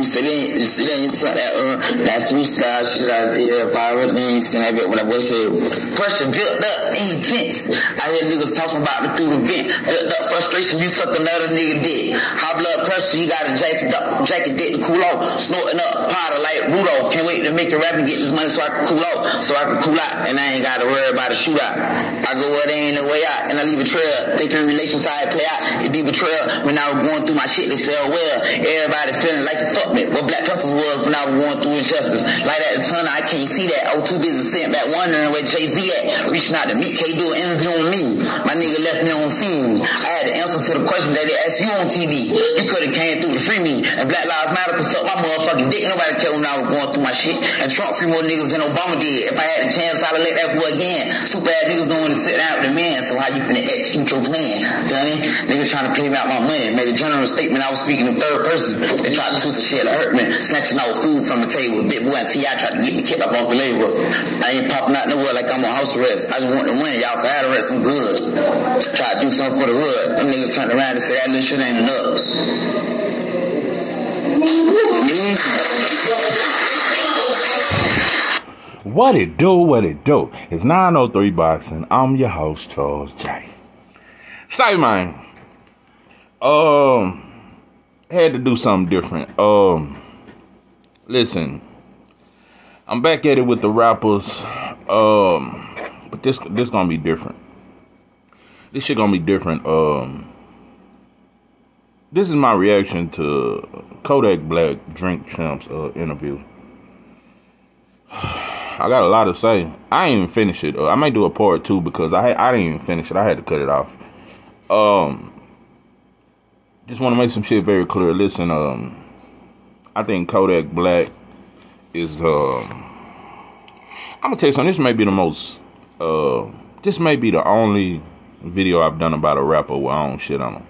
It ain't that freestyle shit out there. If I really ain't seen that bit when I was said pressure built up, intense. I hear niggas talking about me through the vent. Built up frustration, you suck another nigga dick. High blood pressure, you gotta jacket dick to cool off. Snorting up powder like Rudolph. Can't wait to make a rap and get this money so I can cool off. So I can cool out, and I ain't gotta worry about a shootout. I go where there ain't no way out, and I leave a trail. Thinking relations how it play out, it be betrayal. When I was going through my shit, they sell well. Everybody feeling like the fuck me. What Black Panthers was when I was going through injustice. Like that tunnel, I can't see that. I was too busy sitting back wondering where Jay-Z at. Reaching out to meet K, do an interview on me. My nigga left me on scene. I had the answer to the question that they asked you on TV. You could've came through to free me. And Black Lives Matter could suck my motherfucking dick. Nobody cared when I was going through my shit. And Trump free more niggas than Obama did. If I had the chance, I'd let that go again. Stupid ass niggas don't want to sit down with the man. So how you finna execute your plan? Dummy. Nigga trying to pay me out my money. Made a general statement. I was speaking in third person. They tried to twist the shit to hurt me. Snatching all food from the table. Big boy and T.I. tried to get me kicked up off the label. I ain't popping out nowhere like I'm on house arrest. I just want the money. Y'all for ad arrest. I'm good. Try to do something for the hood. Them niggas turned around and said that little shit ain't enough. What it do, what it do. It's 903 Boxing. I'm your host, Charles J. Say, man. Had to do something different. Listen. I'm back at it with the rappers. But this gonna be different. This shit gonna be different. This is my reaction to Kodak Black Drink Champs interview. I got a lot to say. I ain't even finished it. I might do a part 2 because I didn't even finish it. I had to cut it off. Just want to make some shit very clear. Listen, I think Kodak Black is I'm gonna tell you something. This may be the most this may be the only video I've done about a rapper where I don't shit on him.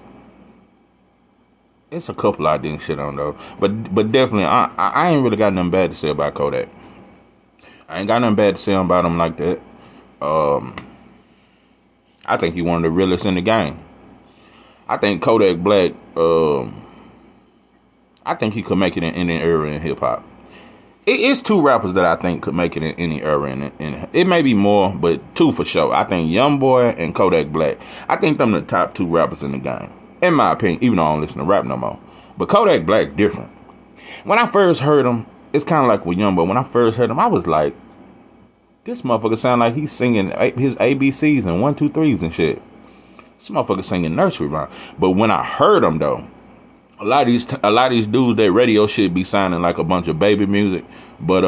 It's a couple I didn't shit on though. But definitely I ain't really got nothing bad to say about Kodak. I ain't got nothing bad to say about him like that. I think he one of the realest in the game. I think Kodak Black, I think he could make it in any era in hip hop. It's 2 rappers that I think could make it in any era. In it may be more, but 2 for sure. I think Youngboy and Kodak Black. I think them the top 2 rappers in the game. In my opinion, even though I don't listen to rap no more. But Kodak Black different. When I first heard him, it's kind of like with Youngboy. When I first heard him, I was like, this motherfucker sound like he's singing his ABCs and 1, 2, 3s and shit. This motherfucker singing nursery rhyme. But when I heard him though, a lot of these dudes that radio shit be sounding like a bunch of baby music. But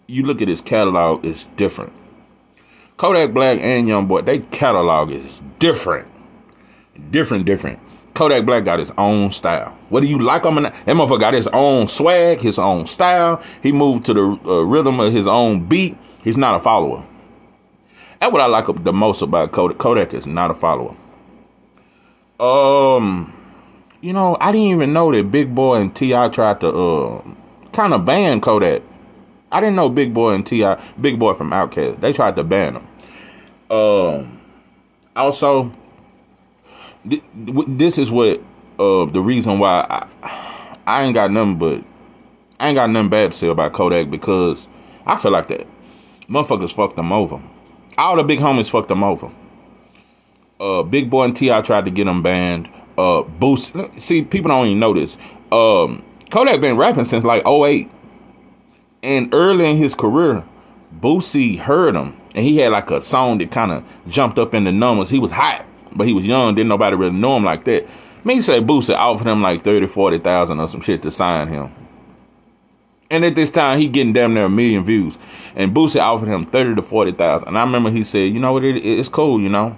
you look at his catalog, it's different. Kodak Black and Youngboy, they catalog is different. Different. Kodak Black got his own style. Whether you like him or not, that motherfucker got his own swag, his own style. He moved to the rhythm of his own beat. He's not a follower. That's what I like the most about Kodak. Kodak is not a follower. You know, I didn't even know that Big Boy and T.I. tried to kind of ban Kodak. I didn't know Big Boy and T.I., Big Boy from Outkast, they tried to ban him. Also, this is what the reason why I ain't got nothing bad to say about Kodak, because I feel like that motherfuckers fucked them over. All the big homies fucked them over. Big Boy and T.I. tried to get him banned. Boost. See, people don't even know this. Kodak been rapping since like 2008. And early in his career, Boosie heard him. And he had like a song that kind of jumped up in the numbers. He was hot, but he was young. Didn't nobody really know him like that. Me say Boosie offered him like 30, 40,000 or some shit to sign him. And at this time, he getting damn near 1 million views. And Boosie offered him 30 to 40,000. And I remember he said, you know what, it's cool, you know.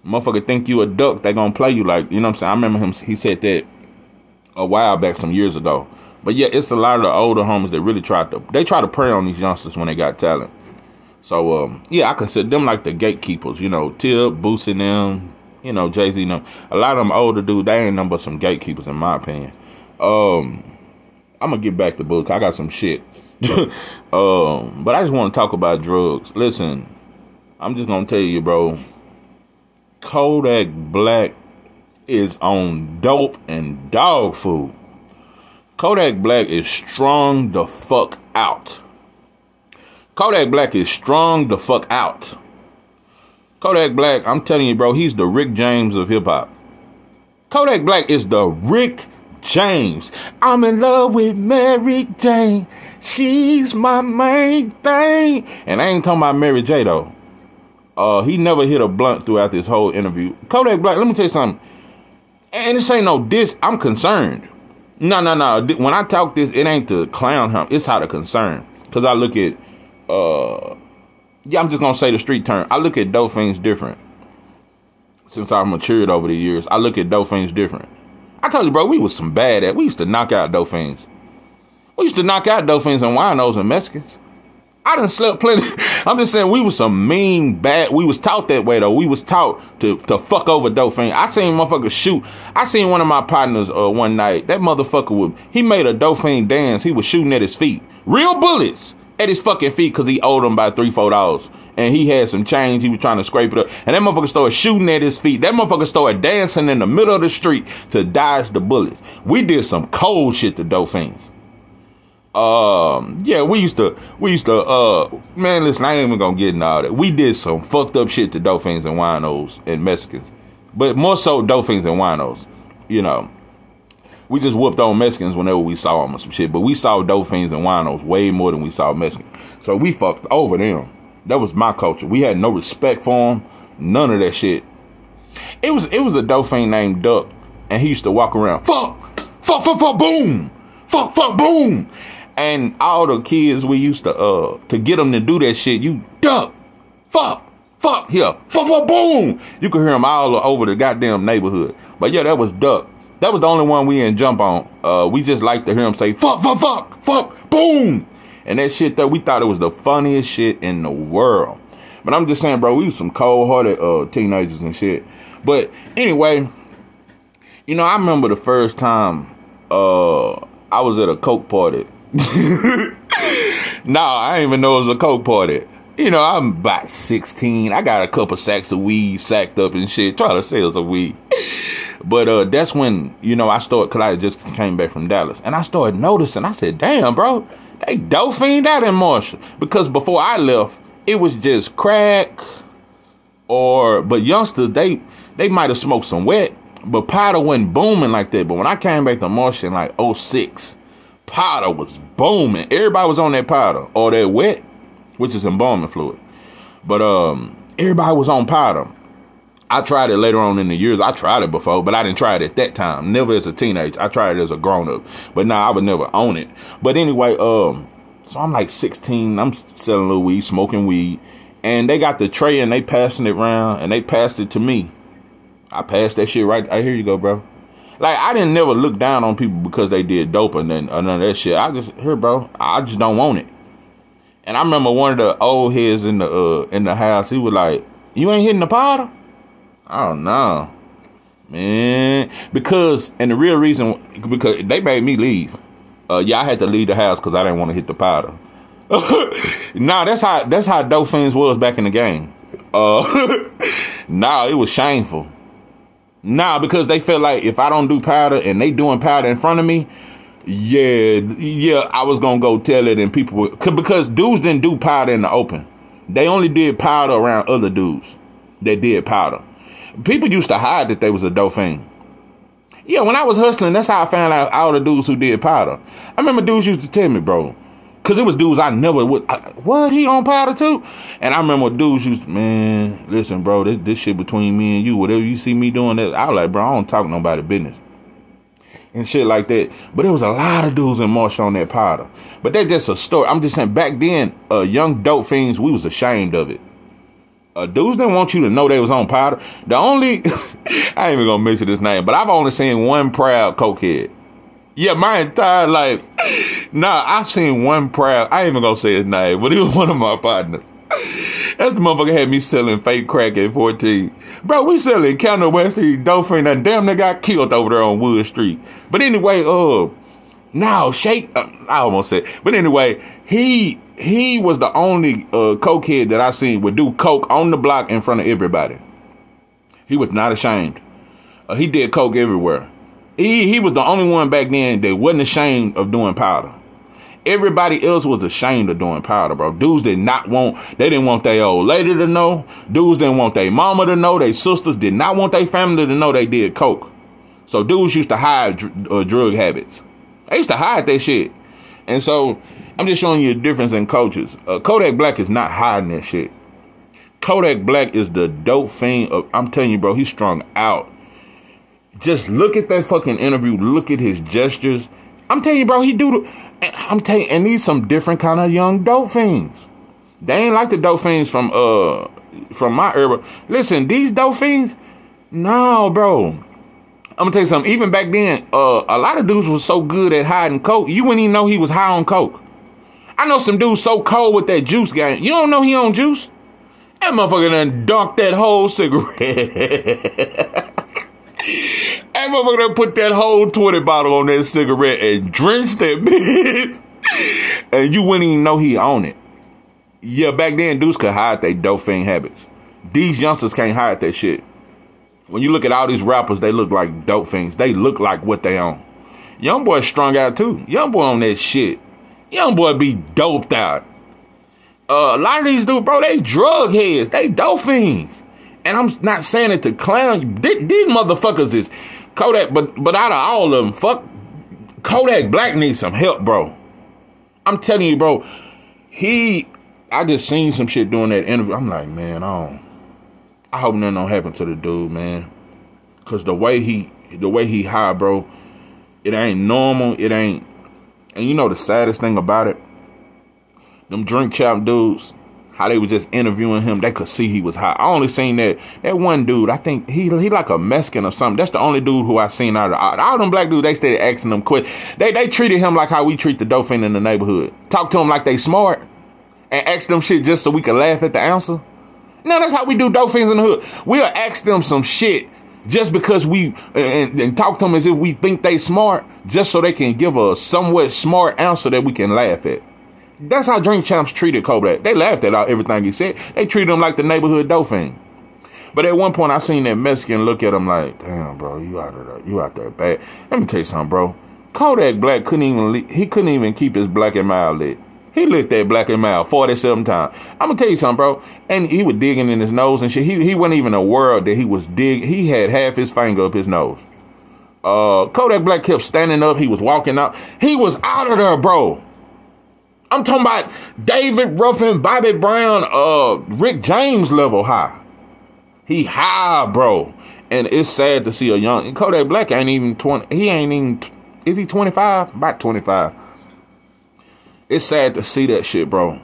Motherfucker think you a duck, they gonna play you like, you know what I'm saying? I remember he said that a while back, some years ago. But yeah, it's a lot of the older homies that really try to prey on these youngsters when they got talent. So, yeah, I consider them like the gatekeepers, you know, Tip, Boosie and them, you know, Jay-Z and them. A lot of them older dudes, they ain't nothing but some gatekeepers in my opinion. I'm gonna get back to book. I got some shit. But I just want to talk about drugs. Listen, I'm just gonna tell you, bro. Kodak Black is on dope and dog food. Kodak Black is strong the fuck out. Kodak Black is strong the fuck out. Kodak Black, I'm telling you, bro, he's the Rick James of hip-hop. Kodak Black is the Rick James. I'm in love with Mary Jane. She's my main thing. And I ain't talking about Mary J, though. He never hit a blunt throughout this whole interview. Kodak Black, let me tell you something. And this ain't no diss. I'm concerned. No. When I talk this, it ain't to clown him. It's out of concern. Because I look at, I'm just going to say the street term. I look at dope things different. Since I've matured over the years, I look at dope things different. I told you, bro, we was some bad at. We used to knock out dope things. We used to knock out dope things and winos and Mexicans. I done slept plenty. I'm just saying we was some mean, bad. We was taught that way, though. We was taught to fuck over dope things. I seen motherfuckers shoot. I seen one of my partners one night. That motherfucker he made a dope thing dance. He was shooting at his feet. Real bullets at his fucking feet because he owed him by $3-4. And he had some change. He was trying to scrape it up. And that motherfucker started shooting at his feet. That motherfucker started dancing in the middle of the street to dodge the bullets. We did some cold shit to dope things. Yeah, we used to, man, listen, I ain't even gonna get into all that. We did some fucked up shit to dope things and winos and Mexicans. But more so dope things and winos. You know, we just whooped on Mexicans whenever we saw them or some shit. But we saw dope things and winos way more than we saw Mexicans. So we fucked over them. That was my culture. We had no respect for them. None of that shit. It was a dope thing named Duck. And he used to walk around. Fuck, boom. Fuck, boom. And all the kids we used to get them to do that shit, you duck, fuck, here, fuck, boom. You could hear them all over the goddamn neighborhood. But yeah, that was Duck. That was the only one we didn't jump on. We just liked to hear him say, fuck, boom. And that shit, that we thought it was the funniest shit in the world. But I'm just saying, bro, we was some cold-hearted teenagers and shit. But anyway, you know, I remember the first time I was at a Coke party. Nah, I didn't even know it was a Coke party. You know, I'm about 16. I got a couple sacks of weed sacked up and shit, trying to sell some weed. But that's when, you know, I started, because I just came back from Dallas. And I started noticing, I said, damn, bro, they dope fiend out in Marshall. Because before I left, it was just crack but youngsters, they might have smoked some wet, but powder wasn't booming like that. But when I came back to Marshall in like 06, powder was booming. Everybody was on that powder or that wet, which is embalming fluid. But everybody was on powder. I tried it later on in the years. I tried it before, but I didn't try it at that time. Never as a teenager. I tried it as a grown-up. But I would never own it. But anyway, so I'm like 16. I'm selling a little weed, smoking weed. And they got the tray and they passing it around. And they passed it to me. I passed that shit right. Here you go, bro. Like, I didn't never look down on people because they did dope and then none of that shit. Bro, I just don't want it. And I remember one of the old heads in the house, he was like, you ain't hitting the powder? Oh, no. Man. Because the real reason, because they made me leave. I had to leave the house because I didn't want to hit the powder. Nah, that's how dope fiends was back in the game. Nah, it was shameful. Nah, because they felt like if I don't do powder and they doing powder in front of me, yeah, I was gonna go tell it and people would, because dudes didn't do powder in the open. They only did powder around other dudes that did powder. People used to hide that they was a dope fiend. Yeah, when I was hustling, that's how I found out all the dudes who did powder. I remember dudes used to tell me, bro, because it was dudes I never would. What, he on powder too? And I remember dudes used to, man, listen, bro, this shit between me and you, whatever you see me doing, that, I was like, bro, I don't talk nobody business. And shit like that. But there was a lot of dudes in Marshall on that powder. But that's just a story. I'm just saying, back then, young dope fiends, we was ashamed of it. Dudes didn't want you to know they was on powder. The only, I ain't even gonna mention his name, but I've only seen one proud cokehead. Yeah, my entire life. Nah, I've seen one proud, I ain't even gonna say his name, but he was one of my partners. That's the motherfucker had me selling fake crack at 14. Bro, we selling Counter West Street dope fiend that damn nigga got killed over there on Wood Street. But anyway, now Shake, I almost said, but anyway, he was the only cokehead that I seen would do coke on the block in front of everybody. He was not ashamed. He did coke everywhere. He was the only one back then that wasn't ashamed of doing powder. Everybody else was ashamed of doing powder, bro. Dudes did not want, they didn't want their old lady to know. Dudes didn't want their mama to know. Their sisters did not want their family to know they did coke. So dudes used to hide drug habits. They used to hide that shit. And so I'm just showing you a difference in cultures. Kodak Black is not hiding that shit. Kodak Black is the dope fiend of, I'm telling you, bro, he's strung out. Just look at that fucking interview. Look at his gestures. I'm telling you, bro, I'm telling you, and these some different kind of young dope fiends. They ain't like the dope fiends from my era. Listen, these dope fiends, no, bro. I'm gonna tell you something. Even back then, a lot of dudes was so good at hiding coke, you wouldn't even know he was high on coke. I know some dudes so cold with that juice game. You don't know he on juice? That motherfucker done dunked that whole cigarette. That motherfucker done put that whole 20 bottle on that cigarette and drenched that bitch. And you wouldn't even know he on it. Yeah, back then, dudes could hide their dope fiend habits. These youngsters can't hide that shit. When you look at all these rappers, they look like dope fiends. They look like what they own. Young boy strung out too. Young boy on that shit. Young boy be doped out. A lot of these dudes, bro, they drug heads. They dope fiends. And I'm not saying it to clown you. These motherfuckers is Kodak, but out of all of them, fuck, Kodak Black needs some help, bro. I'm telling you, bro. I just seen some shit during that interview. I'm like, man, I hope nothing don't happen to the dude, man. Cause the way he high, bro, it ain't normal. It ain't. And you know the saddest thing about it? Them drink champ dudes, how they was just interviewing him, they could see he was high. I only seen that one dude, I think he like a Mexican or something. That's the only dude who I seen out of all them black dudes. They started asking them quick. They treated him like how we treat the dope fiend in the neighborhood. Talk to him like they smart and ask them shit just so we can laugh at the answer. No, that's how we do dope fiends in the hood. We'll ask them some shit just because and talk to them as if we think they smart, just so they can give a somewhat smart answer that we can laugh at. That's how Drink Champs treated Kodak. They laughed at everything he said. They treated him like the neighborhood dope fiend. But at one point, I seen that Mexican look at him like, damn, bro, you out there bad. Let me tell you something, bro. Kodak Black couldn't even keep his black and mild lit. He lit that black and mild 47 times. I'm gonna tell you something, bro. And he was digging in his nose and shit. He wasn't even aware that he was digging. He had half his finger up his nose. Kodak Black kept standing up. He was walking out. He was out of there, bro. I'm talking about David Ruffin, Bobby Brown, Rick James level high. He high, bro. And it's sad to see a young, Kodak Black ain't even 20. He ain't even, is he 25? About 25. It's sad to see that shit, bro.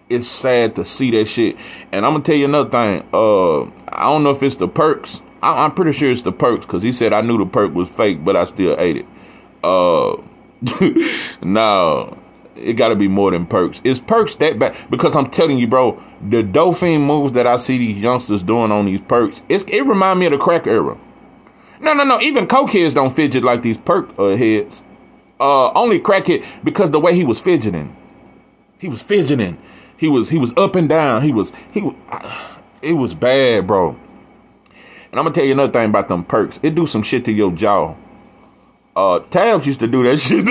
It's sad to see that shit. And I'm going to tell you another thing. I don't know if it's the perks. I'm pretty sure it's the perks because he said I knew the perk was fake, but I still ate it. No. It got to be more than perks. It's perks that bad because I'm telling you, bro, the dope fiend moves that I see these youngsters doing on these perks, it remind me of the crack era. No. Even coke heads don't fidget like these perk heads. Only crackhead because the way he was fidgeting. He was fidgeting. He was up and down. It was bad, bro. And I'm gonna tell you another thing about them perks. It do some shit to your jaw. Tabs used to do that shit.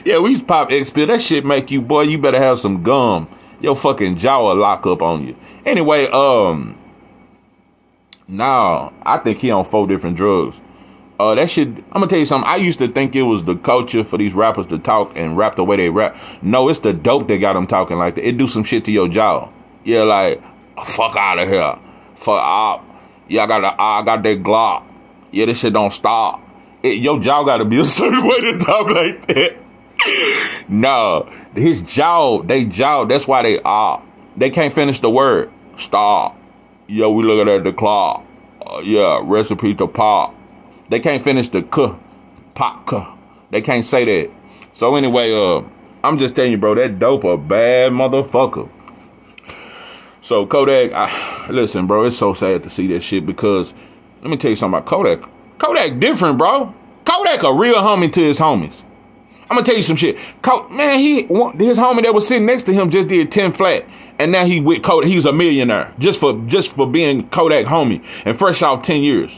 Yeah, we used to pop XP. That shit make you, boy, you better have some gum. Your fucking jaw will lock up on you. Anyway, nah, I think he on 4 different drugs. That shit, I'm gonna tell you something. I used to think it was the culture for these rappers to talk and rap the way they rap. No, it's the dope that got them talking like that. It do some shit to your jaw. Yeah, like, fuck out of here. Fuck up. Yeah, I got that Glock. Yeah, this shit don't stop. Your jaw gotta be a certain way to talk like that. No, his jaw, that's why they are. They can't finish the word. Stop. Yeah, we looking at the clock. Yeah, recipe to pop. They can't finish the pop. They can't say that. So anyway, I'm just telling you, bro, that dope a bad motherfucker. So Kodak, listen, bro, it's so sad to see that shit because let me tell you something about Kodak. Kodak different, bro. Kodak a real homie to his homies. I'm gonna tell you some shit. Man, his homie that was sitting next to him just did 10 flat, and now he with Kodak. He's a millionaire just for being Kodak homie and fresh off 10 years.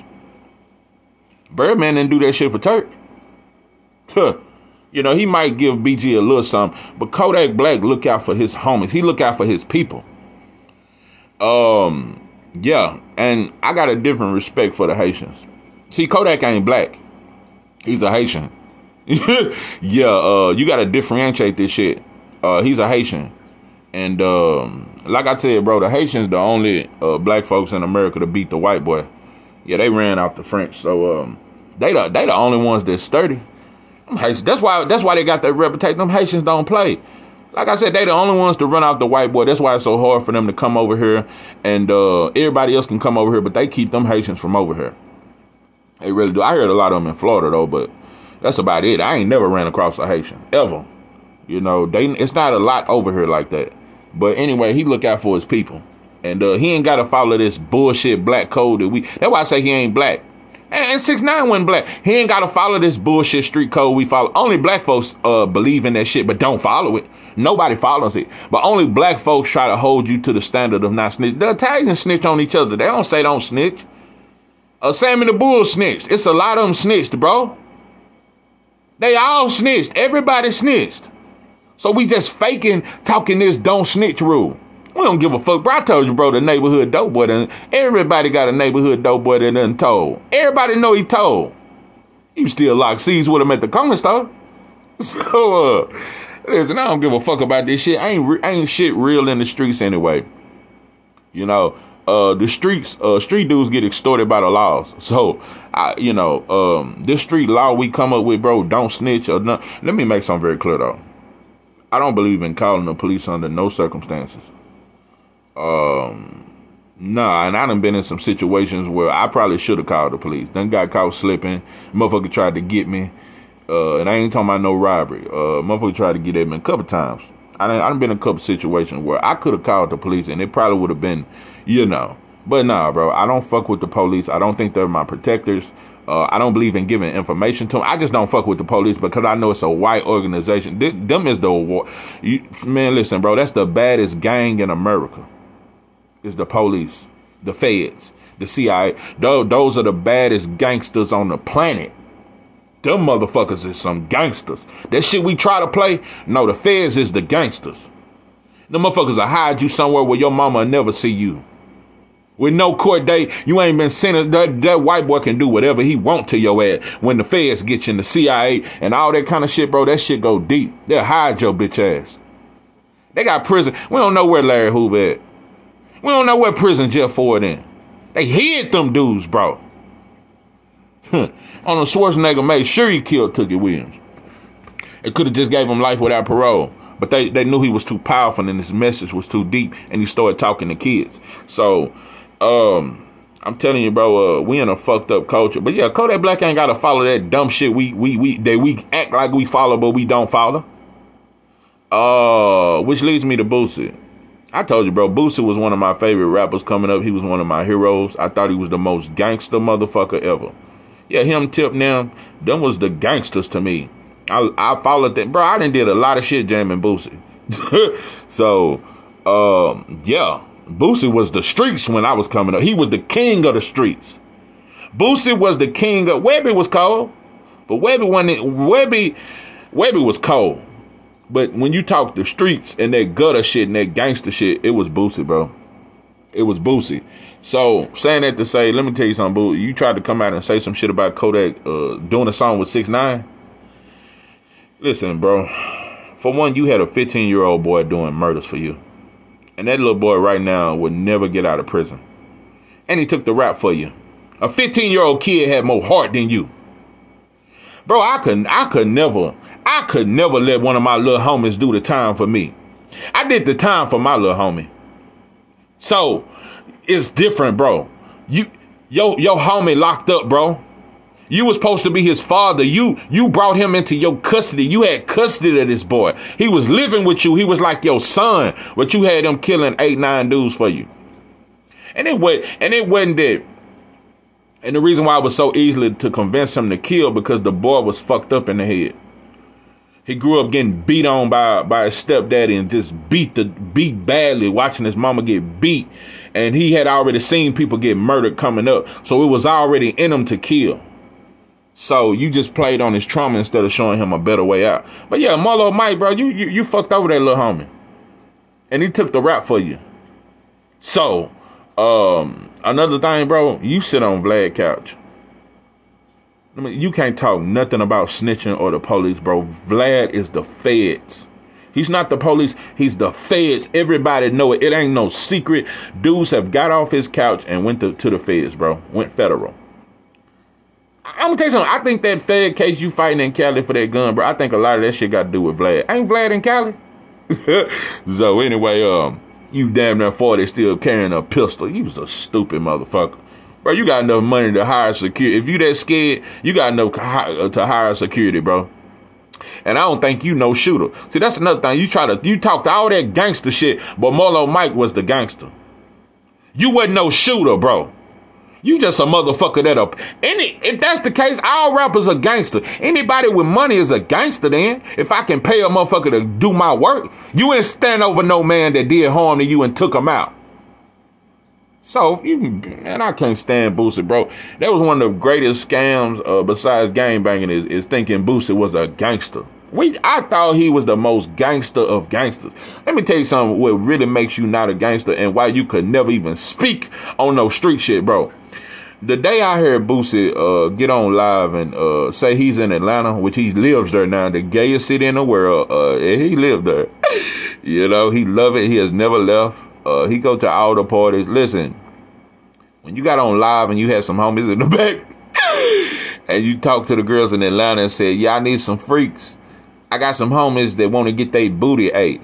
Birdman didn't do that shit for Turk. You know, he might give BG a little something, but Kodak Black look out for his homies. He look out for his people. Yeah, and I got a different respect for the Haitians. See, Kodak ain't black. He's a Haitian. Yeah, you got to differentiate this shit. He's a Haitian. And like I said, bro, the Haitians the only black folks in America to beat the white boy. Yeah, they ran out the French. So they the only ones that's sturdy. That's why they got that reputation. Them Haitians don't play. Like I said, they the only ones to run out the white boy. That's why it's so hard for them to come over here. And everybody else can come over here, but they keep them Haitians from over here. They really do. I heard a lot of them in Florida, though, but that's about it. I ain't never ran across a Haitian, ever. You know, it's not a lot over here like that. But anyway, he look out for his people. And he ain't got to follow this bullshit black code that's why I say he ain't black. And 6ix9ine wasn't black. He ain't got to follow this bullshit street code we follow. Only black folks believe in that shit, but don't follow it. Nobody follows it. But only black folks try to hold you to the standard of not snitch. The Italians snitch on each other. They don't say don't snitch. Sammy the Bull snitched. It's a lot of them snitched, bro. They all snitched. Everybody snitched. So we just faking talking this don't snitch rule. We don't give a fuck, bro. I told you, bro, the neighborhood dope boy done. Everybody got a neighborhood dope boy that done told. Everybody know he told. You still lock seats with him at the corner store. So, listen, I don't give a fuck about this shit. Ain't shit real in the streets anyway. You know, the streets, street dudes get extorted by the laws. So, this street law we come up with, bro, don't snitch or nothing. Let me make something very clear, though. I don't believe in calling the police under no circumstances. Nah, and I done been in some situations where I probably should have called the police. Then got caught slipping. Motherfucker tried to get me. And I ain't talking about no robbery. Motherfucker tried to get at me a couple times. I done been in a couple situations where I could have called the police and it probably would have been, you know. But nah, bro, I don't fuck with the police. I don't think they're my protectors. I don't believe in giving information to them. I just don't fuck with the police because I know it's a white organization. Them is the war. Man, listen, bro, that's the baddest gang in America. Is the police, the feds, the CIA. Those are the baddest gangsters on the planet. Them motherfuckers is some gangsters. That shit we try to play, no, the feds is the gangsters. Them motherfuckers will hide you somewhere where your mama will never see you. With no court date, you ain't been sent. That white boy can do whatever he want to your ass. When the feds get you in the CIA and all that kind of shit, bro, that shit go deep. They'll hide your bitch ass. They got prison. We don't know where Larry Hoover at. We don't know where prison Jeff Ford in. They hid them dudes, bro. Arnold Schwarzenegger made sure he killed Tookie Williams. It could have just gave him life without parole. But they knew he was too powerful and his message was too deep. And he started talking to kids. So, I'm telling you, bro, we in a fucked up culture. But yeah, Kodak Black ain't got to follow that dumb shit that we act like we follow, but we don't follow. Which leads me to Boosie. I told you, bro, Boosie was one of my favorite rappers coming up. He was one of my heroes. I thought he was the most gangster motherfucker ever. Yeah, him, Tip, them was the gangsters to me. I followed them. Bro, I done did a lot of shit jamming Boosie. So, yeah. Boosie was the streets when I was coming up. He was the king of the streets. Boosie was the king of... Webby was cold. But Webby was cold. But when you talk the streets and that gutter shit and that gangster shit, it was Boosie, bro. It was Boosie. So, saying that to say, let me tell you something, boo. You tried to come out and say some shit about Kodak doing a song with 6ix9ine. Listen, bro. For one, you had a 15-year-old boy doing murders for you. And that little boy right now would never get out of prison. And he took the rap for you. A 15-year-old kid had more heart than you. Bro, I could never let one of my little homies do the time for me. I did the time for my little homie. So, it's different, bro. Your homie locked up, bro. You was supposed to be his father. You brought him into your custody. You had custody of this boy. He was living with you. He was like your son. But you had him killing 8, 9 dudes for you. And it wasn't that. And the reason why it was so easy to convince him to kill, because the boy was fucked up in the head. He grew up getting beat on by his stepdaddy and just beat badly, watching his mama get beat. And he had already seen people get murdered coming up. So it was already in him to kill. So you just played on his trauma instead of showing him a better way out. But yeah, Marlo Mike, bro, you fucked over that little homie. And he took the rap for you. So, another thing, bro, you sit on Vlad's couch. I mean, you can't talk nothing about snitching or the police, bro. Vlad is the feds. He's not the police. He's the feds. Everybody know it. It ain't no secret. Dudes have got off his couch and went to the feds, bro. Went federal. I'm gonna tell you something. I think that Fed case you fighting in Cali for that gun, bro, I think a lot of that shit got to do with Vlad. Ain't Vlad in Cali? So anyway, you damn near 40 still carrying a pistol. You was a stupid motherfucker. Bro, you got enough money to hire security. If you that scared, you got enough to hire security, bro. And I don't think you no shooter. See, that's another thing. You talked all that gangster shit, but Marlo Mike was the gangster. You wasn't no shooter, bro. You just a motherfucker if that's the case, all rappers are gangster. Anybody with money is a gangster then. If I can pay a motherfucker to do my work, you ain't stand over no man that did harm to you and took him out. So, man, I can't stand Boosie, bro. That was one of the greatest scams besides gangbanging is thinking Boosie was a gangster. I thought he was the most gangster of gangsters. Let me tell you something what really makes you not a gangster and why you could never even speak on no street shit, bro. The day I heard Boosie get on live and say he's in Atlanta, which he lives there now, the gayest city in the world, he lived there. You know, he love it. He has never left. He go to all the parties. Listen, when you got on live and you had some homies in the back and you talk to the girls in Atlanta and said, yeah, I need some freaks. I got some homies that want to get their booty ate.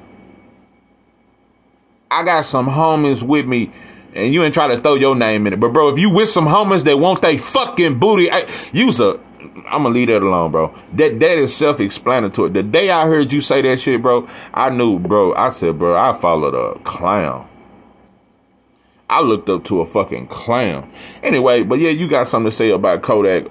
I got some homies with me, and you ain't try to throw your name in it. But, bro, if you with some homies that want they fucking booty ate, I'm going to leave that alone, bro. That is self-explanatory. The day I heard you say that shit, bro, I knew, bro. I said, bro, I followed a clown. I looked up to a fucking clown. Anyway, but yeah, you got something to say about Kodak,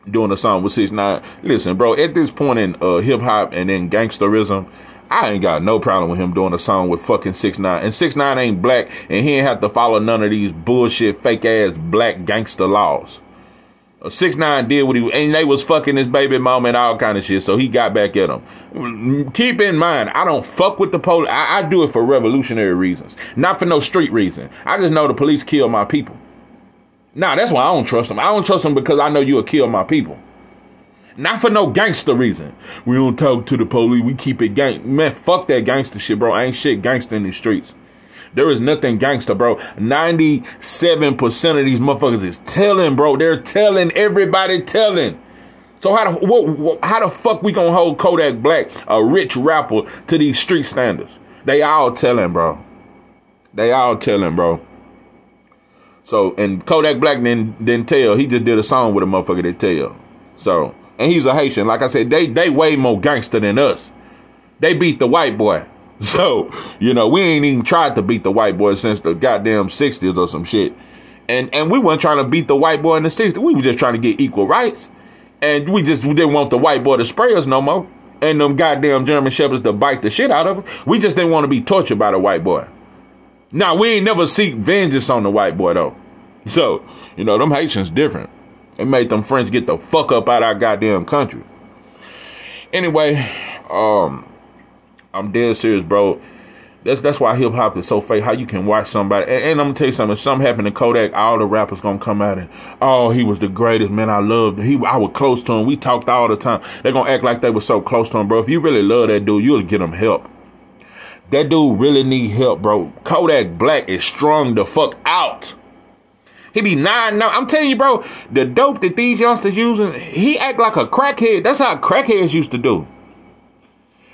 doing a song with 6ix9ine. Listen, bro, at this point in hip-hop and in gangsterism, I ain't got no problem with him doing a song with fucking 6ix9ine. And 6ix9ine ain't black, and he ain't have to follow none of these bullshit, fake-ass black gangster laws. 6ix9ine did what and they was fucking his baby mama and all kind of shit, so he got back at him. Keep in mind, I don't fuck with the police. I do it for revolutionary reasons, not for no street reason. I just know the police kill my people. Nah, that's why I don't trust them. I don't trust them because I know you'll kill my people. Not for no gangster reason. We don't talk to the police. We keep it gang. Man, fuck that gangster shit, bro. Ain't shit gangster in these streets. There is nothing gangster, bro. 97% of these motherfuckers is telling, bro. They're telling. Everybody telling. So how the fuck we gonna hold Kodak Black, a rich rapper, to these street standards? They all telling, bro. They all telling, bro. So, and Kodak Black didn't tell. He just did a song with a motherfucker that tell. So, and he's a Haitian. Like I said, they way more gangster than us. They beat the white boy. So, you know, we ain't even tried to beat the white boy since the goddamn 60s or some shit. And we weren't trying to beat the white boy in the 60s. We were just trying to get equal rights. And we didn't want the white boy to spray us no more. And them goddamn German shepherds to bite the shit out of us. We just didn't want to be tortured by the white boy. Now, we ain't never seek vengeance on the white boy, though. So, you know, them Haitians different. It made them French get the fuck up out of our goddamn country. Anyway, I'm dead serious, bro. That's why hip hop is so fake. How you can watch somebody, and I'm gonna tell you something. If something happened to Kodak, all the rappers gonna come out and, oh, he was the greatest, man. I loved him. I was close to him. We talked all the time. They're gonna act like they were so close to him, bro. If you really love that dude, you'll get him help. That dude really need help, bro. Kodak Black is strung the fuck out. He be 9 now. I'm telling you, bro, the dope that these youngsters using, he act like a crackhead. That's how crackheads used to do.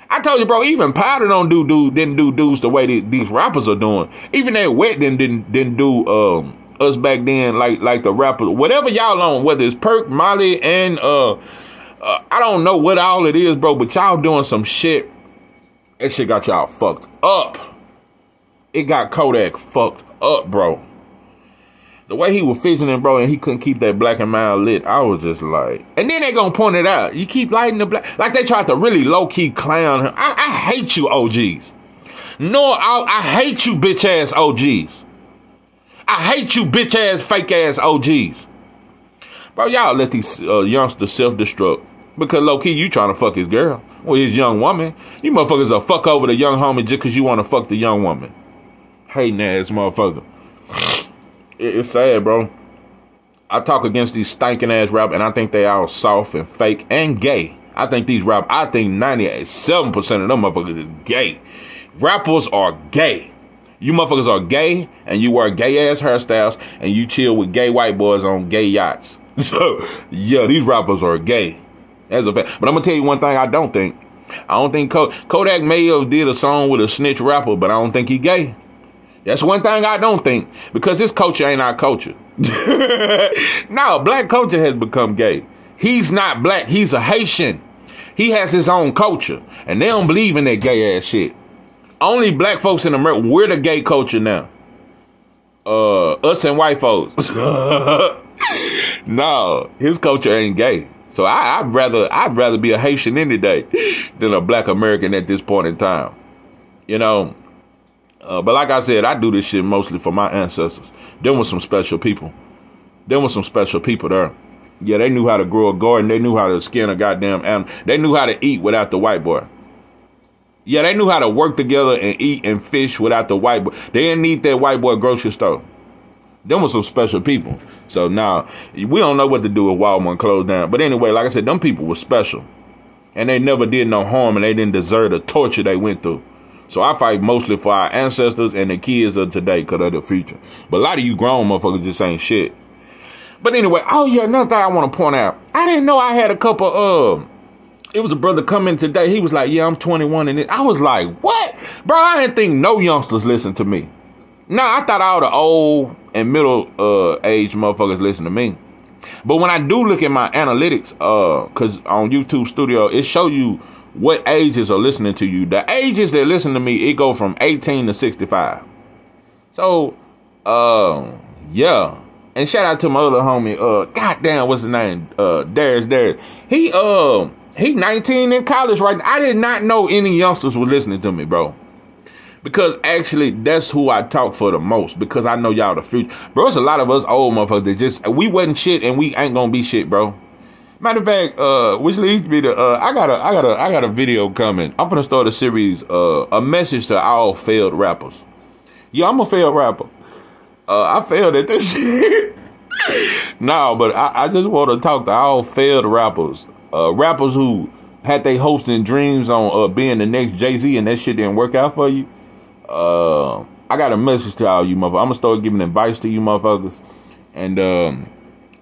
I told you, bro, even Powder didn't do dudes the way these rappers are doing. Even that Wet didn't do us back then like the rappers. Whatever y'all on, whether it's Perk, Molly, and I don't know what all it is, bro, but y'all doing some shit. That shit got y'all fucked up. It got Kodak fucked up, bro. The way he was fidgeting, bro, and he couldn't keep that black and mild lit, I was just like... And then they gonna point it out. You keep lighting the black... Like they tried to really low-key clown him. I hate you, OGs. No, I hate you, bitch-ass OGs. I hate you, bitch-ass, fake-ass OGs. Bro, y'all let these youngsters self-destruct. Because low-key, you trying to fuck his girl. Or his young woman. You motherfuckers will fuck over the young homie just because you want to fuck the young woman. Hating ass motherfucker. It's sad, bro. I talk against these stinking ass rappers, and I think they all soft and fake and gay. I think these rappers, I think 97% of them motherfuckers is gay. Rappers are gay. You motherfuckers are gay, and you wear gay ass hairstyles, and you chill with gay white boys on gay yachts. So, yeah, these rappers are gay. That's a fact. But I'm gonna tell you one thing I don't think. I don't think Kodak may have did a song with a snitch rapper, but I don't think he gay. That's one thing I don't think, because this culture ain't our culture. No, black culture has become gay. He's not black. He's a Haitian. He has his own culture, and they don't believe in that gay ass shit. Only black folks in America, we're the gay culture now. Us and white folks. No, his culture ain't gay. So I'd rather be a Haitian any day than a black American at this point in time. You know. But like I said, I do this shit mostly for my ancestors. Them was some special people. There. Yeah, they knew how to grow a garden. They knew how to skin a goddamn animal. They knew how to eat without the white boy. Yeah, they knew how to work together and eat and fish without the white boy. They didn't need that white boy grocery store. Them was some special people. So now, we don't know what to do with Walmart closed down. But anyway, like I said, them people were special. And they never did no harm, and they didn't deserve the torture they went through. So I fight mostly for our ancestors and the kids of today because of the future. But a lot of you grown motherfuckers just ain't shit. But anyway, oh yeah, another thing I want to point out. I didn't know I had a couple, it was a brother come in today. He was like, yeah, I'm 21. And I was like, what? Bro, I didn't think no youngsters listen to me. No, I thought all the old and middle age motherfuckers listen to me. But when I do look at my analytics, because on YouTube Studio, it show you what ages are listening to you. The ages that listen to me, it go from 18 to 65. So, yeah. And shout out to my other homie, goddamn, what's his name? Darius. He 19 in college right now. I did not know any youngsters were listening to me, bro. Because actually, that's who I talk for the most. Because I know y'all the future. Bro, it's a lot of us old motherfuckers that just, we wasn't shit and we ain't gonna be shit, bro. Matter of fact, which leads me to, I got a video coming. I'm finna start a series, a message to all failed rappers. Yeah, I'm a failed rapper. I failed at this shit. No, but I just want to talk to all failed rappers. Rappers who had their hopes and dreams on being the next Jay-Z and that shit didn't work out for you. I got a message to all you motherfuckers. I'm gonna start giving advice to you motherfuckers. And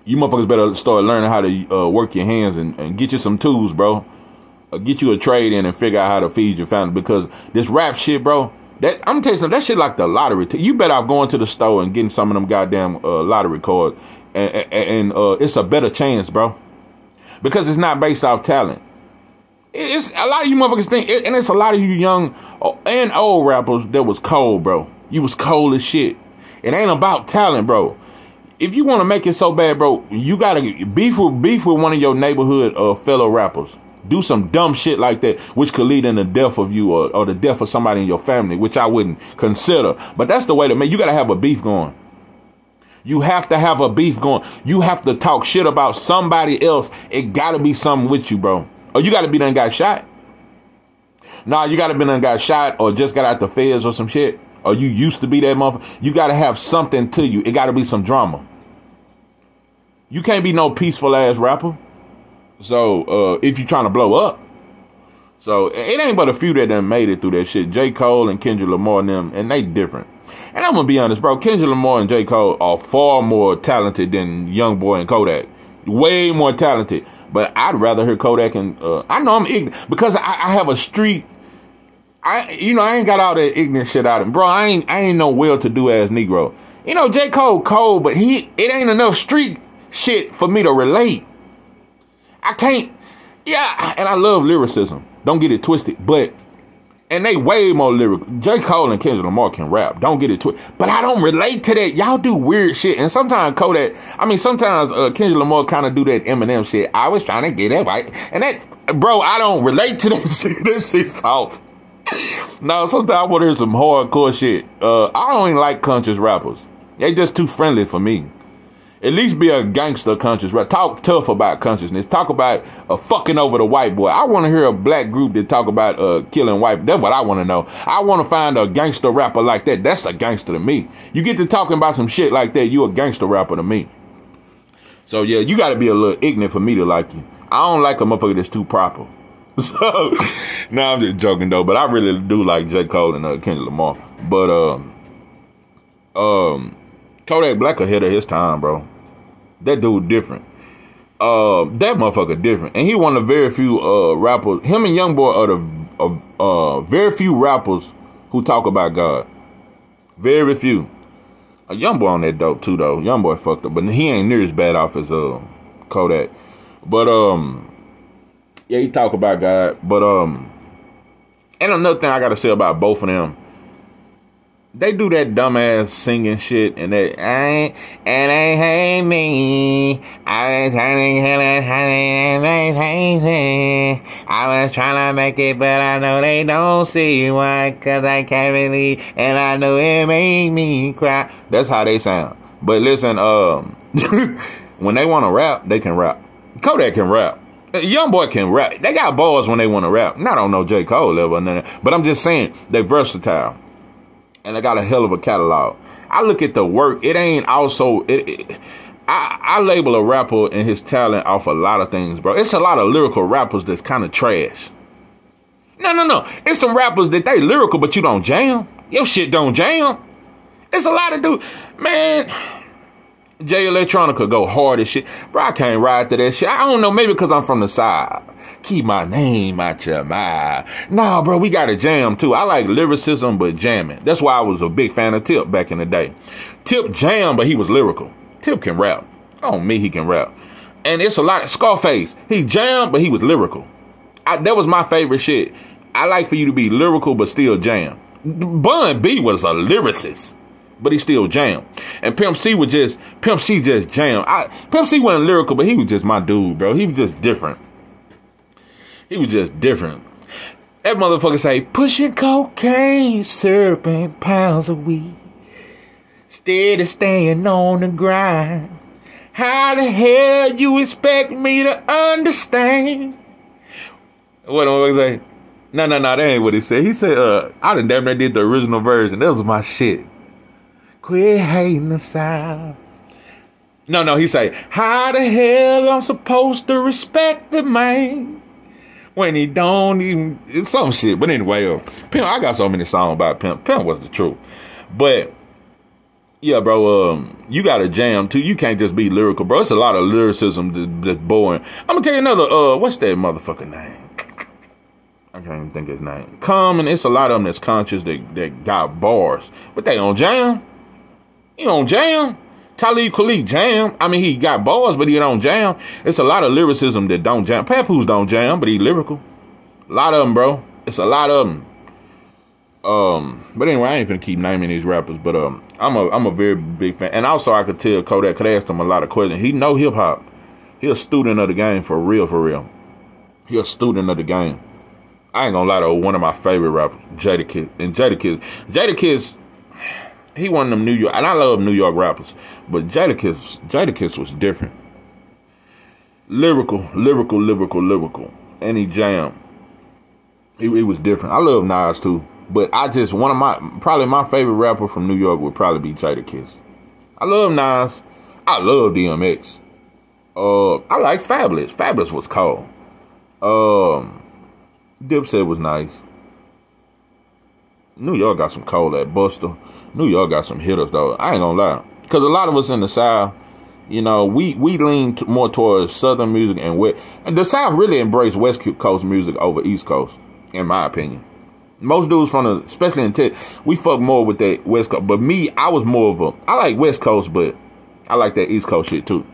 you motherfuckers better start learning how to work your hands and get you some tools, bro. Get you a trade in and figure out how to feed your family. Because this rap shit, bro, I'm gonna tell you something, that shit like the lottery. You better off going to the store and getting some of them goddamn lottery cards. And it's a better chance, bro. Because it's not based off talent. It's a lot of you motherfuckers think, and it's a lot of you young and old rappers that was cold, bro. You was cold as shit. It ain't about talent, bro. If you want to make it so bad, bro, you gotta beef with one of your neighborhood fellow rappers. Do some dumb shit like that, which could lead in the death of you or the death of somebody in your family, which I wouldn't consider. But that's the way to make. You gotta have a beef going. You have to have a beef going. You have to talk shit about somebody else. It gotta be something with you, bro. Or you gotta be done got shot. Nah, you gotta be done got shot or just got out the feds or some shit. Or you used to be that motherfucker. You gotta have something to you. It gotta be some drama. You can't be no peaceful ass rapper. So, if you're trying to blow up. So, it ain't but a few that done made it through that shit. J. Cole and Kendrick Lamar and them, and they different. And I'm gonna be honest, bro. Kendrick Lamar and J. Cole are far more talented than Youngboy and Kodak. Way more talented. But I'd rather hear Kodak and, I know I'm ignorant. Because I have a street, I ain't got all that ignorant shit out of him. Bro, I ain't no well-to-do ass Negro. You know, J. Cole cold, but it ain't enough street shit for me to relate. I can't, yeah, and I love lyricism. Don't get it twisted, but, and they way more lyrical. J. Cole and Kendrick Lamar can rap. Don't get it twisted. But I don't relate to that. Y'all do weird shit. And sometimes sometimes Kendrick Lamar kind of do that Eminem shit. I was trying to get that right. And that, bro, I don't relate to that shit. That shit's off. No, sometimes I want to hear some hardcore shit. I don't even like conscious rappers. They just too friendly for me. At least be a gangster conscious, right? Talk tough about consciousness. Talk about fucking over the white boy. I want to hear a black group that talk about killing white. That's what I want to know. I want to find a gangster rapper like that. That's a gangster to me. You get to talking about some shit like that, you a gangster rapper to me. So yeah, you got to be a little ignorant for me to like you. I don't like a motherfucker that's too proper. So, nah, I'm just joking though. But I really do like J. Cole and Kendrick Lamar. But Kodak Black ahead of his time, bro. That dude different. That motherfucker different. And he one of the very few rappers. Him and Youngboy are the very few rappers who talk about God. Very few. Youngboy on that dope too though. Youngboy fucked up, but he ain't near as bad off as Kodak. But yeah, he talk about God. But and another thing I gotta say about both of them. They do that dumbass singing shit and that and they hate me. I was trying to make it, but I know they don't see why, cause I can't believe, and I know it made me cry. That's how they sound. But listen, when they want to rap, they can rap. Kodak can rap. Youngboy can rap. They got bars when they want to rap. Not on no J. Cole level or nothing, but I'm just saying they versatile. And they got a hell of a catalog. I look at the work. It ain't also... I label a rapper and his talent off a lot of things, bro. It's a lot of lyrical rappers that's kind of trash. No. It's some rappers that they lyrical, but you don't jam. Your shit don't jam. It's a lot of dudes. Man... Jay Electronica go hard as shit. Bro, I can't ride to that shit. I don't know, maybe because I'm from the side. Keep my name out your mouth. Nah, bro, we got to jam too. I like lyricism, but jamming. That's why I was a big fan of Tip back in the day. Tip jammed, but he was lyrical. Tip can rap. Oh, me, he can rap. And it's a lot of Scarface. He jammed, but he was lyrical. That was my favorite shit. I like for you to be lyrical, but still jam. Bun B was a lyricist, but he still jammed. And Pimp C just jammed. Pimp C wasn't lyrical, but he was just my dude, bro. He was just different. He was just different. That motherfucker say, pushing cocaine, syrup, and pounds of weed. Steady staying on the grind. How the hell you expect me to understand? What am I gonna say? No, that ain't what he said. He said, I done damn near did the original version. That was my shit. Quit hating the South. No, he say, how the hell I'm supposed to respect the man when he don't even, it's some shit. But anyway, Pimp, I got so many songs about Pimp. Pimp was the truth. But yeah, bro, you got to jam too. You can't just be lyrical, bro. It's a lot of lyricism that's boring. I'm gonna tell you another, what's that motherfucker name? I can't even think his name. Common, it's a lot of them that's conscious that got bars, but they don't jam. He don't jam. Talib Kweli jam. I mean, he got bars, but he don't jam. It's a lot of lyricism that don't jam. Papoose don't jam, but he lyrical. A lot of them, bro. It's a lot of them. But anyway, I ain't finna keep naming these rappers, but I'm a very big fan. And also, I could tell Kodak, could ask him a lot of questions. He know hip hop. He a student of the game for real, for real. He a student of the game. I ain't gonna lie though, one of my favorite rappers, Jadakiss. And Jadakiss, he one of them New York, and I love New York rappers, but Jadakiss was different. Lyrical, and he jammed. He was different. I love Nas too, but probably my favorite rapper from New York would probably be Jadakiss. I love Nas. I love DMX. I like Fabulous. Fabulous was cold. Dipset was nice. New York got some cold at Buster. New York got some hitters though. I ain't gonna lie, because a lot of us in the South, you know, we lean more towards Southern music and the South really embraced West Coast music over East Coast, in my opinion. Most dudes especially in Texas, we fuck more with that West Coast. But me, I was more of I like West Coast, but I like that East Coast shit too.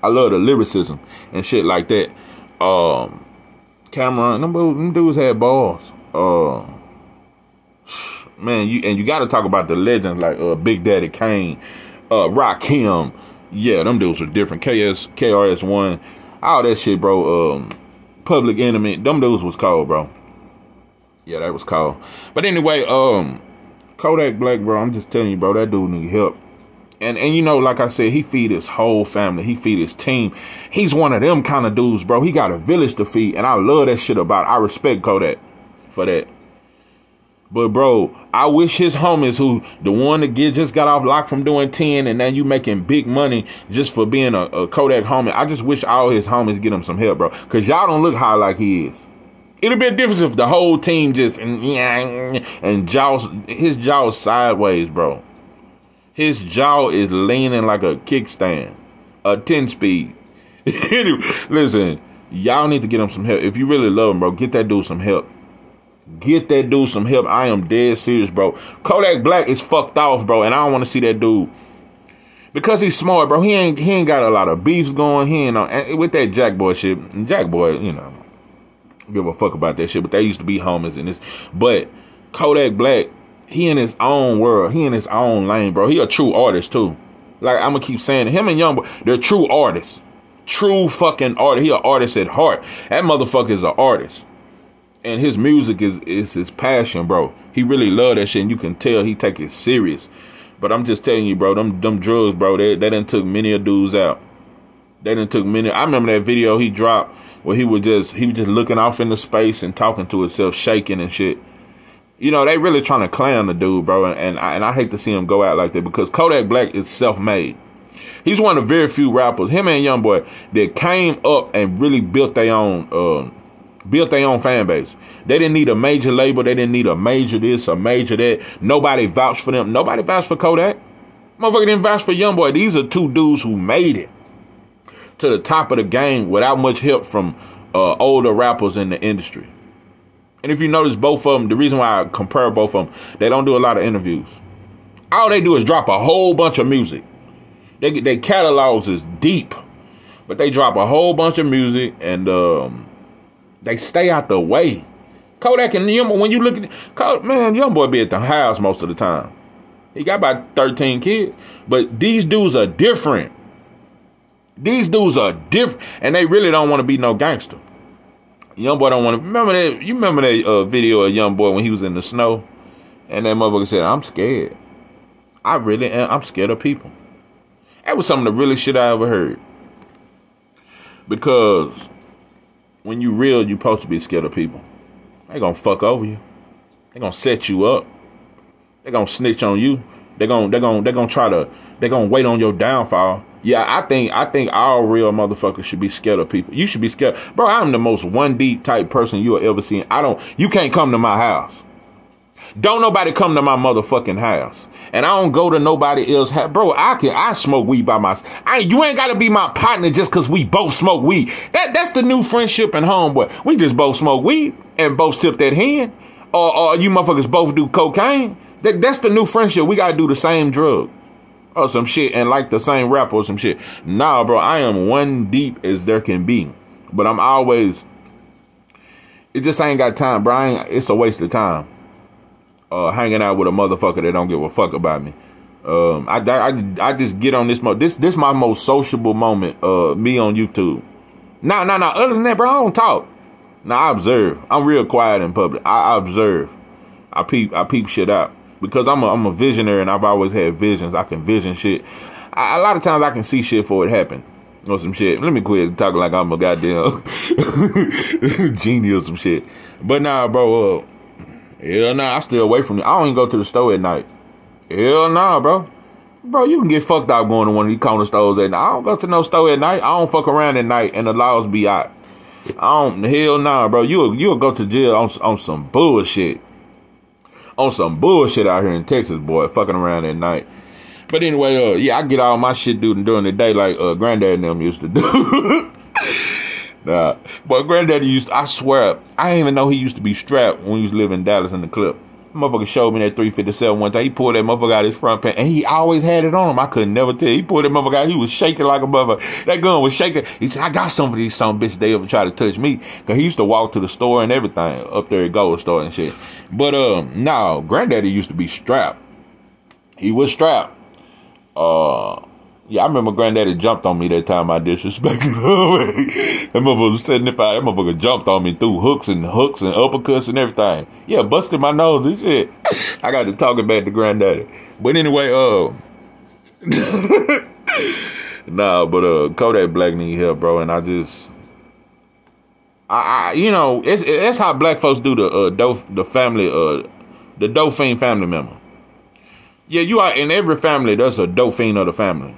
I love the lyricism and shit like that. Cameron, them dudes had balls. Man, you got to talk about the legends like Big Daddy Kane, Rakim. Yeah, them dudes were different. KRS-One, all that shit, bro. Public Enemy, them dudes was cold, bro. Yeah, that was cold. But anyway, Kodak Black, bro, I'm just telling you, bro, that dude need help. And you know, like I said, he feed his whole family. He feed his team. He's one of them kind of dudes, bro. He got a village to feed. And I love that shit about it. I respect Kodak for that. But, bro, I wish his homies who, the one that just got off lock from doing 10 and now you making big money just for being a Kodak homie. I just wish all his homies get him some help, bro. Because y'all don't look high like he is. It'd be a difference if the whole team just, and jaws, his jaw sideways, bro. His jaw is leaning like a kickstand, a 10-speed. Anyway, listen, y'all need to get him some help. If you really love him, bro, get that dude some help. Get that dude some help. I am dead serious, bro. Kodak Black is fucked off, bro, and I don't want to see that dude. Because he's smart, bro. He ain't got a lot of beefs going. He ain't with that Jack Boy shit. And Jack Boy, you know, give a fuck about that shit. But they used to be homies in this. But Kodak Black, he in his own world. He in his own lane, bro. He a true artist, too. Like, I'm going to keep saying it. Him and Youngboy, they're true artists. True fucking artist. He an artist at heart. That motherfucker is an artist. And his music is his passion, bro. He really love that shit, and you can tell he take it serious. But I'm just telling you, bro, them drugs, bro, they done took many of dudes out. They done took many. I remember that video he dropped where he was just looking off into space and talking to himself, shaking and shit. You know, they really trying to clown the dude, bro, and I hate to see him go out like that because Kodak Black is self-made. He's one of very few rappers, him and Youngboy, that came up and really built their own fan base. They didn't need a major label. They didn't need a major this, a major that. Nobody vouched for them. Nobody vouched for Kodak. Motherfucker didn't vouch for Youngboy. These are two dudes who made it to the top of the game without much help from older rappers in the industry. And if you notice, both of them, the reason why I compare both of them, they don't do a lot of interviews. All they do is drop a whole bunch of music. Their catalogs is deep, but they drop a whole bunch of music and they stay out the way. Kodak and Youngboy, when you look at man, Youngboy be at the house most of the time. He got about 13 kids, but these dudes are different. These dudes are different, and they really don't want to be no gangster. Youngboy don't want to. Remember that? You remember that video of Youngboy when he was in the snow, and that motherfucker said, "I'm scared. I really am. I'm scared of people." That was some of the realest shit I ever heard. Because when you real, you supposed to be scared of people. They gonna fuck over you. They gonna set you up. They gonna snitch on you. They gonna wait on your downfall. Yeah, I think all real motherfuckers should be scared of people. You should be scared. Bro, I'm the most 1D type person you will ever see. You can't come to my house. Don't nobody come to my motherfucking house. And I don't go to nobody else's house. Bro, I smoke weed by myself. You ain't gotta be my partner just cause we both smoke weed. That's the new friendship and homeboy. We just both smoke weed and both sip that hen. Or you motherfuckers both do cocaine. That's the new friendship. We gotta do the same drug. Or some shit and like the same rapper or some shit. Nah, bro, I am one deep as there can be. But I'm always, it just ain't got time, bro. It's a waste of time. Hanging out with a motherfucker that don't give a fuck about me. I just get on this this my most sociable moment, me on YouTube. Nah. Other than that, bro, I don't talk. Nah, I observe. I'm real quiet in public. I observe. I peep shit out. Because I'm a visionary and I've always had visions. I can vision shit. A lot of times I can see shit before it happen. Or some shit. Let me quit talking like I'm a goddamn genie or some shit. But nah, bro, hell nah, I stay away from it. I don't even go to the store at night. Hell nah, bro. Bro, you can get fucked up going to one of these corner stores at night. I don't go to no store at night. I don't fuck around at night and the laws be out. Hell nah, bro. You'll go to jail on some bullshit. On some bullshit out here in Texas, boy, fucking around at night. But anyway, yeah, I get all my shit during the day like Granddad and them used to do. Nah, but Granddaddy I swear, I didn't even know he used to be strapped when he was living in Dallas in the clip. Motherfucker showed me that 357 one time. He pulled that motherfucker out his front pants, and he always had it on him. I could never tell. He pulled that motherfucker out. He was shaking like a motherfucker. That gun was shaking. He said, I got some of these some bitches they ever try to touch me. Because he used to walk to the store and everything. Up there at Gold Store and shit. But, no, Granddaddy used to be strapped. He was strapped. Yeah, I remember Granddaddy jumped on me that time I disrespected him. That motherfucker was 75. That motherfucker jumped on me through hooks and uppercuts and everything. Yeah, busted my nose and shit. I got to talking back to Granddaddy. But anyway, Nah, but Kodak Black need help, bro, and you know, it's how black folks do the family, the dope fiend family member. Yeah, you are in every family. There's a dope fiend of the family.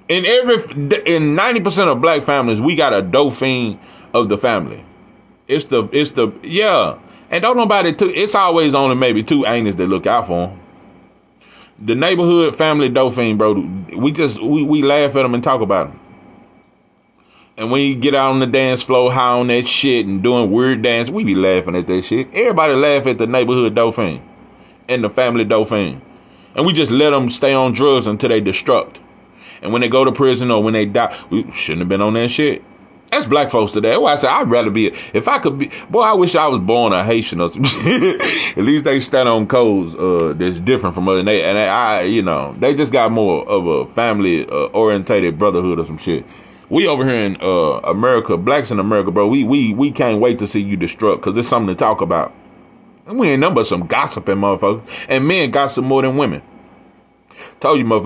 In 90% of black families, we got a dope fiend of the family. It's the yeah, and don't nobody it's always only maybe two ain'ts that look out for them. The neighborhood family dope fiend, bro. We laugh at them and talk about them. And when you get out on the dance floor, high on that shit and doing weird dance, we be laughing at that shit. Everybody laugh at the neighborhood dope fiend and the family dope fiend. And we just let them stay on drugs until they destruct. And when they go to prison or when they die, we shouldn't have been on that shit. That's black folks today. That's why I say I'd rather be, if I could be, boy, I wish I was born a Haitian or some shit. At least they stand on codes that's different from us. And I, you know, they just got more of a family orientated brotherhood or some shit. We over here in America, blacks in America, bro, we can't wait to see you destruct because there's something to talk about. And we ain't nothing but some gossiping motherfuckers. And men gossip more than women. Told you motherfuckers.